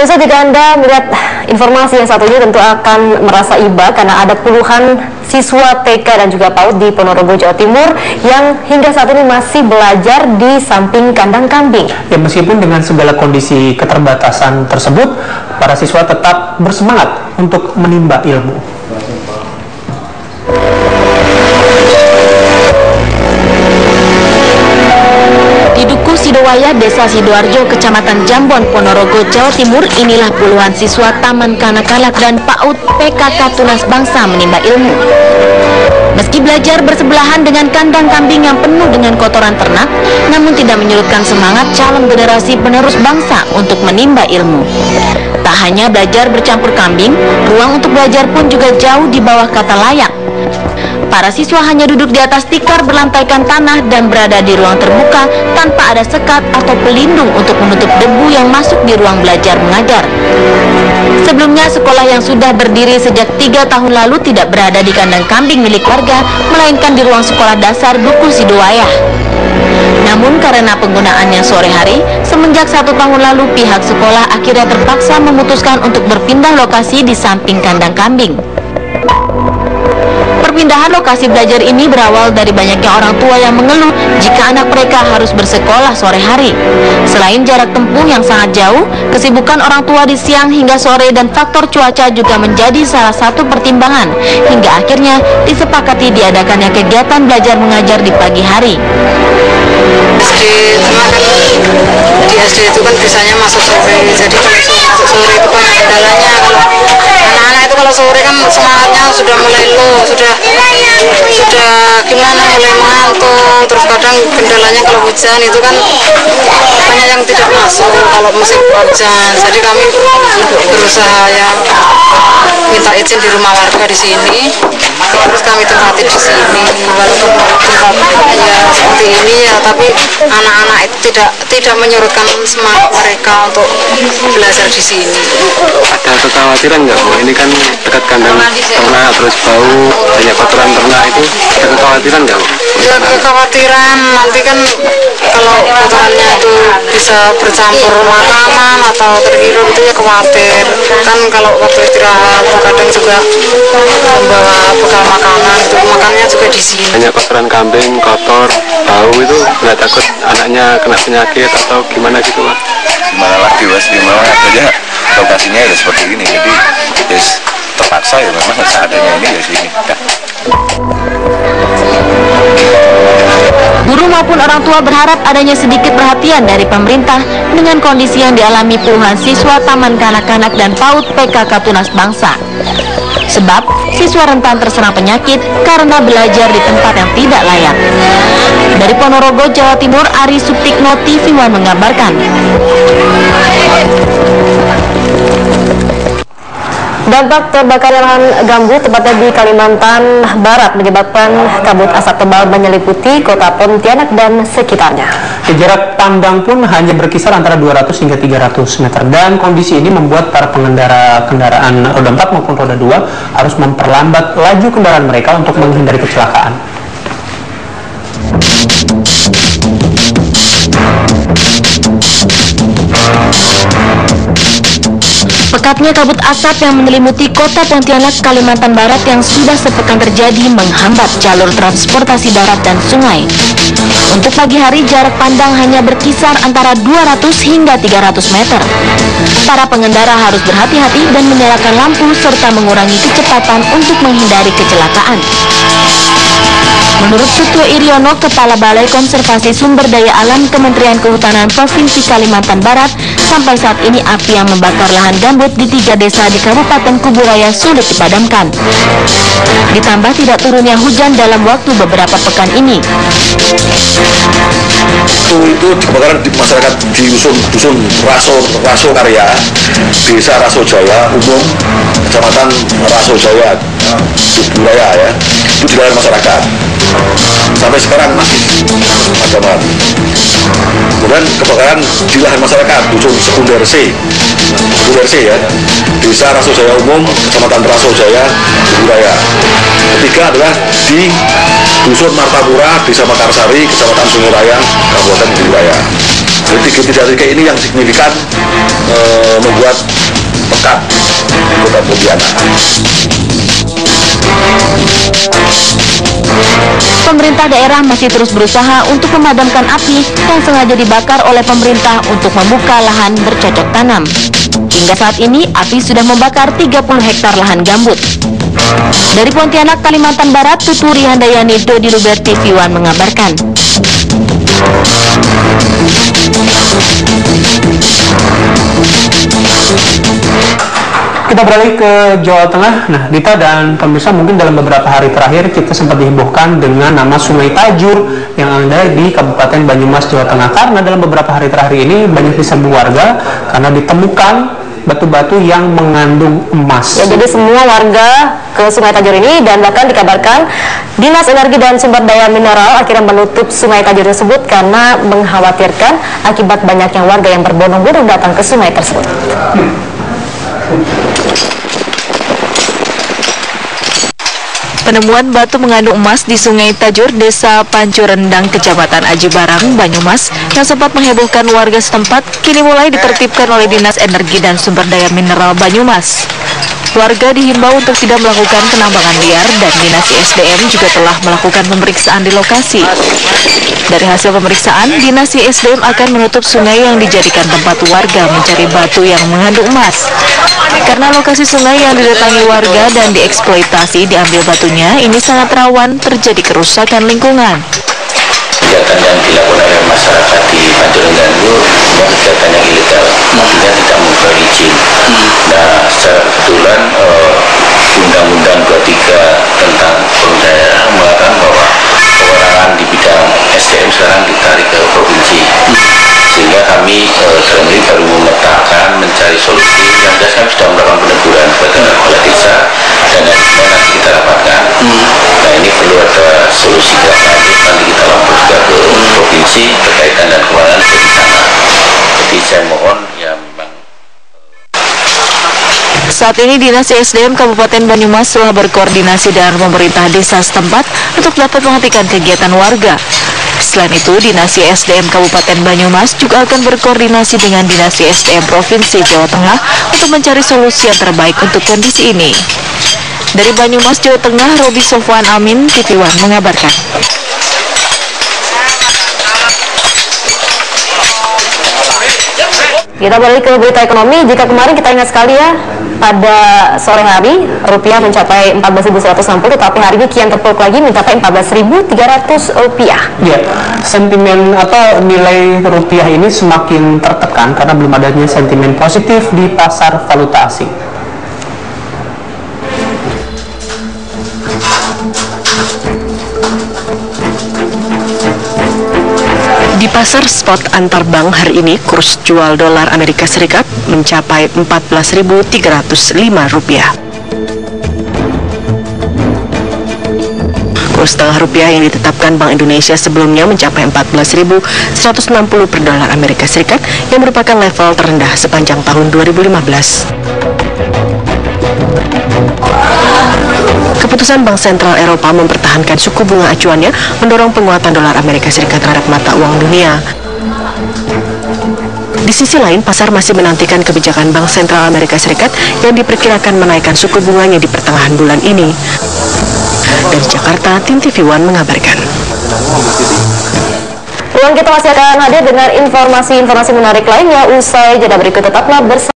Pemirsa, jika Anda melihat informasi yang satu ini tentu akan merasa iba karena ada puluhan siswa TK dan juga PAUD di Ponorogo, Jawa Timur yang hingga saat ini masih belajar di samping kandang kambing. Ya, meskipun dengan segala kondisi keterbatasan tersebut, para siswa tetap bersemangat untuk menimba ilmu. Di Dukuh Sidowaya, Desa Sidoarjo, Kecamatan Jambon, Ponorogo, Jawa Timur, inilah puluhan siswa Taman Kanak-kanak dan PAUD PKK Tunas Bangsa menimba ilmu. Meski belajar bersebelahan dengan kandang kambing yang penuh dengan kotoran ternak, namun tidak menyurutkan semangat calon generasi penerus bangsa untuk menimba ilmu. Tak hanya belajar bercampur kambing, ruang untuk belajar pun juga jauh di bawah kata layak. Para siswa hanya duduk di atas tikar berlantaikan tanah dan berada di ruang terbuka tanpa ada sekat atau pelindung untuk menutup debu yang masuk di ruang belajar mengajar. Sebelumnya, sekolah yang sudah berdiri sejak 3 tahun lalu tidak berada di kandang kambing milik warga, melainkan di ruang sekolah dasar Dukuh Sidowaya. Namun karena penggunaannya sore hari, semenjak 1 tahun lalu pihak sekolah akhirnya terpaksa memutuskan untuk berpindah lokasi di samping kandang kambing. Perpindahan lokasi belajar ini berawal dari banyaknya orang tua yang mengeluh jika anak mereka harus bersekolah sore hari. Selain jarak tempuh yang sangat jauh, kesibukan orang tua di siang hingga sore dan faktor cuaca juga menjadi salah satu pertimbangan, hingga akhirnya disepakati diadakannya kegiatan belajar mengajar di pagi hari. Di SD itu kan biasanya masuk sore, jadi kalau masuk sore itu kan kendalanya, anak-anak itu kalau sore kan semangatnya sudah mulai low, sudah gimana, mulai mengantuk. Terus kadang kendalanya kalau hujan itu kan banyak yang tidak masuk kalau musim hujan, jadi kami berusaha ya minta izin di rumah warga di sini, terus kami tempati di sini. Walaupun tempat ya seperti ini ya, tapi anak-anak itu tidak menyurutkan semangat mereka untuk belajar di sini. Ada kekhawatiran nggak, Bu? Ini kan dekat kandang ternak, terus bau, banyak kotoran ternak, itu ada kekhawatiran nggak, Bu? Ya, kekhawatiran nanti kan kalau kotorannya itu bisa bercampur makanan atau terhirup, itu ya khawatir. Kan kalau waktu istirahat kadang juga membawa bekal makanan, itu makannya juga di sini. Banyak kotoran kambing, kotor, bau, itu nggak takut anaknya kena penyakit atau gimana gitu, Pak? Gimana lagi, Mas? Gimana aja lokasinya ya seperti ini, jadi yes, terpaksa ya memang seadanya ini ya sini. Ya. Guru maupun orang tua berharap adanya sedikit perhatian dari pemerintah dengan kondisi yang dialami puluhan siswa Taman Kanak-kanak dan PAUD PKK Tunas Bangsa. Sebab siswa rentan terserang penyakit karena belajar di tempat yang tidak layak. Dari Ponorogo, Jawa Timur, Ari Suptikno, TV One mengabarkan. Dampak terbakarnya lahan gambut tepatnya di Kalimantan Barat menyebabkan kabut asap tebal menyeliputi kota Pontianak dan sekitarnya. Jarak pandang pun hanya berkisar antara 200 hingga 300 meter, dan kondisi ini membuat para pengendara kendaraan roda 4 maupun roda 2 harus memperlambat laju kendaraan mereka untuk menghindari kecelakaan. Pekatnya kabut asap yang menyelimuti kota Pontianak, Kalimantan Barat yang sudah sepekan terjadi menghambat jalur transportasi darat dan sungai. Untuk pagi hari, jarak pandang hanya berkisar antara 200 hingga 300 meter. Para pengendara harus berhati-hati dan menyalakan lampu serta mengurangi kecepatan untuk menghindari kecelakaan. Menurut Suto Iryono, Kepala Balai Konservasi Sumber Daya Alam Kementerian Kehutanan Provinsi Kalimantan Barat, sampai saat ini api yang membakar lahan gambut di 3 desa di Kabupaten Kuburaya sulit dipadamkan. Ditambah tidak turunnya hujan dalam waktu beberapa pekan ini. Itu kebakaran di masyarakat di dusun Raso Karya, Desa Raso Jaya Umum, Kecamatan Raso Jaya, Kuburaya ya, itu di dalam masyarakat. sampai sekarang masih pemadaman. Kemudian kebakaran di lahan masyarakat dusun sekunder C ya, Desa Rasojaya Umum, Kecamatan Rasojaya, Budaya. Ketiga adalah di dusun Martapura, Desa Makarsari, Kecamatan Sungai Rayang, Kabupaten Budaya. Jadi tiga ini yang signifikan membuat pekat di Kota Pontianak. Pemerintah daerah masih terus berusaha untuk memadamkan api yang sengaja dibakar oleh pemerintah untuk membuka lahan bercocok tanam. Hingga saat ini, api sudah membakar 30 hektar lahan gambut. Dari Pontianak, Kalimantan Barat, Tuturi Handayani, Dodi Luber, TV One mengabarkan. Kita beralih ke Jawa Tengah. Nah, Dita dan pemirsa, mungkin dalam beberapa hari terakhir kita sempat dihebohkan dengan nama Sungai Tajur yang ada di Kabupaten Banyumas, Jawa Tengah. Karena dalam beberapa hari terakhir ini banyak diserbu warga karena ditemukan batu-batu yang mengandung emas. Ya, jadi semua warga ke Sungai Tajur ini, dan bahkan dikabarkan Dinas Energi dan Sumber Daya Mineral akhirnya menutup Sungai Tajur tersebut karena mengkhawatirkan akibat banyaknya warga yang berbondong-bondong datang ke sungai tersebut. Penemuan batu mengandung emas di Sungai Tajur, Desa Pancurendang, Kecamatan Aji Barang, Banyumas, yang sempat menghebohkan warga setempat, kini mulai ditertibkan oleh Dinas Energi dan Sumber Daya Mineral Banyumas. Warga dihimbau untuk tidak melakukan penambangan liar, dan Dinas ISDM juga telah melakukan pemeriksaan di lokasi. Dari hasil pemeriksaan, Dinas ISDM akan menutup sungai yang dijadikan tempat warga mencari batu yang mengandung emas. Karena lokasi sungai yang didatangi warga dan dieksploitasi diambil batunya, ini sangat rawan terjadi kerusakan lingkungan. Kegiatan yang dilakukan oleh masyarakat di Pancurendang itu semua kegiatan yang ilegal, artinya tidak memperoleh izin. Nah, secara kebetulan Undang-Undang 23 tentang Daerah mengatakan bahwa kewenangan di bidang SDM sekarang ditarik ke provinsi, sehingga kami dalam ini baru memetakan mencari solusi. Yang jelas kami sudah melakukan peneguran kepada kepala desa, dan semua nanti kita rapatkan. Nah, ini perlu ada solusi lanjut, nanti kita lapor juga ke provinsi berkaitan dan kewenangan dari sana. Jadi saya mohon ya memang. Saat ini Dinas ISDM Kabupaten Banyumas telah berkoordinasi dengan pemerintah desa setempat untuk dapat menghentikan kegiatan warga. Selain itu, Dinas ISDM Kabupaten Banyumas juga akan berkoordinasi dengan Dinas ISDM Provinsi Jawa Tengah untuk mencari solusi yang terbaik untuk kondisi ini. Dari Banyumas, Jawa Tengah, Robi Sofwan Amin, TV One mengabarkan. Kita balik ke berita ekonomi. Jika kemarin kita ingat sekali ya, pada sore hari rupiah mencapai 14.160, tetapi hari ini kian terpuruk lagi mencapai 14.300 rupiah. Ya, sentimen atau nilai rupiah ini semakin tertekan karena belum adanya sentimen positif di pasar valuta asing. Di pasar spot antar bank hari ini, kurs jual dolar Amerika Serikat mencapai 14.305 rupiah. Kurs tengah rupiah yang ditetapkan Bank Indonesia sebelumnya mencapai 14.160 per dolar Amerika Serikat, yang merupakan level terendah sepanjang tahun 2015. Keputusan Bank Sentral Eropa mempertahankan suku bunga acuannya mendorong penguatan dolar Amerika Serikat terhadap mata uang dunia. Di sisi lain, pasar masih menantikan kebijakan Bank Sentral Amerika Serikat yang diperkirakan menaikkan suku bunganya di pertengahan bulan ini. Dari Jakarta, tim TV One mengabarkan. Uang kita masih akan hadir dengan informasi-informasi menarik lainnya usai jeda berikut. Tetaplah bersama